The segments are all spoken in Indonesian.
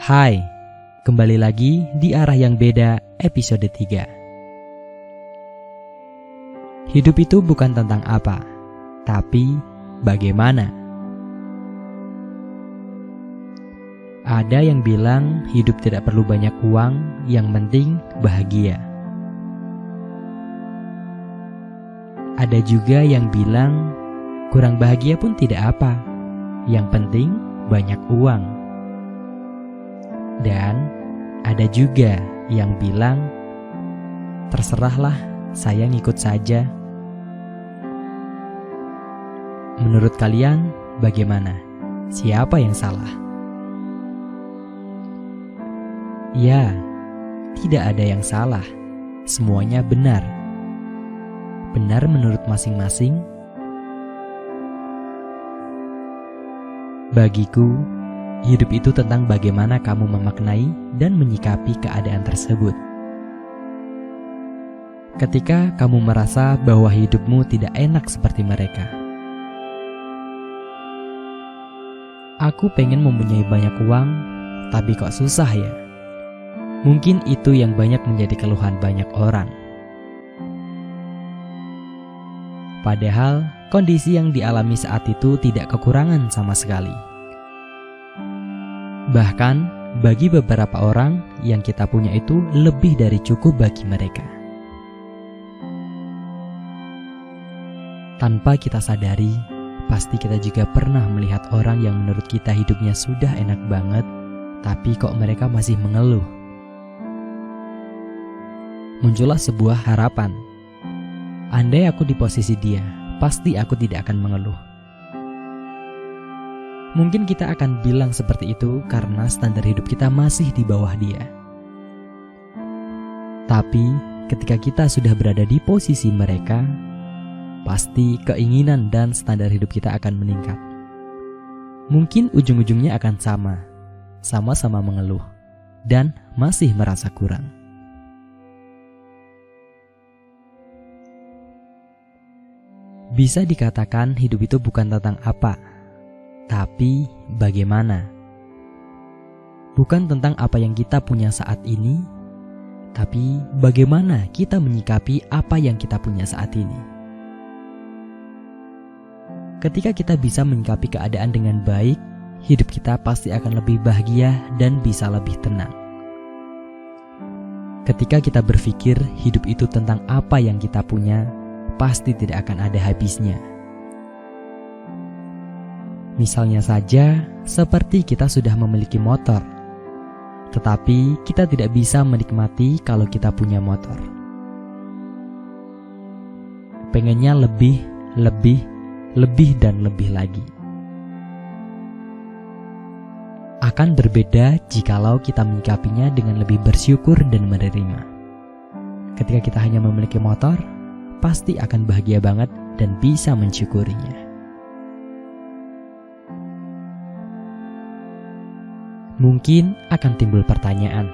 Hai, kembali lagi di Arah yang Beda episode 3. Hidup itu bukan tentang apa, tapi bagaimana. Ada yang bilang hidup tidak perlu banyak uang, yang penting bahagia. Ada juga yang bilang kurang bahagia pun tidak apa, yang penting banyak uang. Dan ada juga yang bilang, terserahlah, saya ngikut saja. Menurut kalian, bagaimana? Siapa yang salah? Ya, tidak ada yang salah. Semuanya benar. Benar menurut masing-masing. Bagiku, hidup itu tentang bagaimana kamu memaknai dan menyikapi keadaan tersebut. Ketika kamu merasa bahwa hidupmu tidak enak seperti mereka. Aku pengen mempunyai banyak uang, tapi kok susah ya? Mungkin itu yang banyak menjadi keluhan banyak orang. Padahal, kondisi yang dialami saat itu tidak kekurangan sama sekali. Bahkan, bagi beberapa orang, yang kita punya itu lebih dari cukup bagi mereka. Tanpa kita sadari, pasti kita juga pernah melihat orang yang menurut kita hidupnya sudah enak banget, tapi kok mereka masih mengeluh. Muncullah sebuah harapan. Andai aku di posisi dia, pasti aku tidak akan mengeluh. Mungkin kita akan bilang seperti itu karena standar hidup kita masih di bawah dia. Tapi ketika kita sudah berada di posisi mereka, pasti keinginan dan standar hidup kita akan meningkat. Mungkin ujung-ujungnya akan sama-sama mengeluh dan masih merasa kurang. Bisa dikatakan hidup itu bukan tentang apa, tapi bagaimana. Bukan tentang apa yang kita punya saat ini, tapi bagaimana kita menyikapi apa yang kita punya saat ini. Ketika kita bisa menyikapi keadaan dengan baik, hidup kita pasti akan lebih bahagia dan bisa lebih tenang. Ketika kita berpikir hidup itu tentang apa yang kita punya, pasti tidak akan ada habisnya. Misalnya saja, seperti kita sudah memiliki motor, tetapi kita tidak bisa menikmati kalau kita punya motor. Pengennya lebih dan lebih lagi. Akan berbeda jikalau kita menyikapinya dengan lebih bersyukur dan menerima. Ketika kita hanya memiliki motor, pasti akan bahagia banget dan bisa mensyukurinya. Mungkin akan timbul pertanyaan,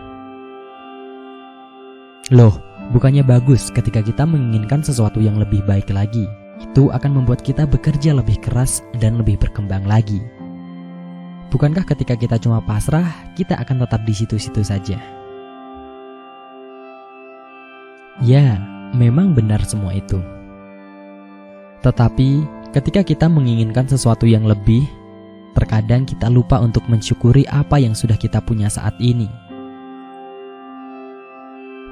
loh, bukannya bagus ketika kita menginginkan sesuatu yang lebih baik lagi? Itu akan membuat kita bekerja lebih keras dan lebih berkembang lagi. Bukankah ketika kita cuma pasrah, kita akan tetap di situ-situ saja? Ya, memang benar semua itu. Tetapi, ketika kita menginginkan sesuatu yang lebih, terkadang kita lupa untuk mensyukuri apa yang sudah kita punya saat ini.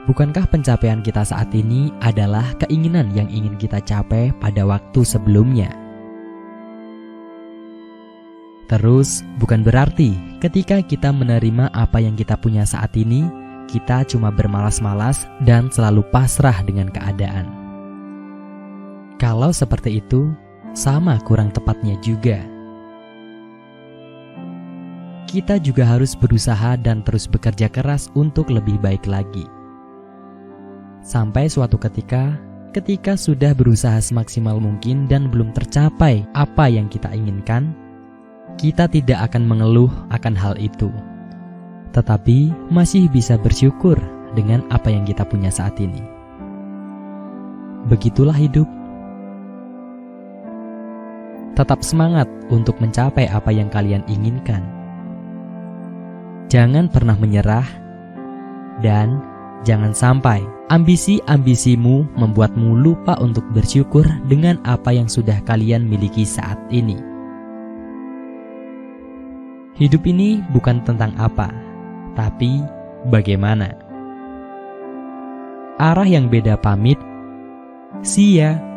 Bukankah pencapaian kita saat ini adalah keinginan yang ingin kita capai pada waktu sebelumnya? Terus, bukan berarti ketika kita menerima apa yang kita punya saat ini, kita cuma bermalas-malas dan selalu pasrah dengan keadaan. Kalau seperti itu, sama kurang tepatnya juga. Kita juga harus berusaha dan terus bekerja keras untuk lebih baik lagi. Sampai suatu ketika sudah berusaha semaksimal mungkin dan belum tercapai apa yang kita inginkan, kita tidak akan mengeluh akan hal itu, tetapi masih bisa bersyukur dengan apa yang kita punya saat ini. Begitulah hidup. Tetap semangat untuk mencapai apa yang kalian inginkan. jangan pernah menyerah, dan jangan sampai ambisi-ambisimu membuatmu lupa untuk bersyukur dengan apa yang sudah kalian miliki saat ini. Hidup ini bukan tentang apa, tapi bagaimana. Arah yang beda pamit, see ya.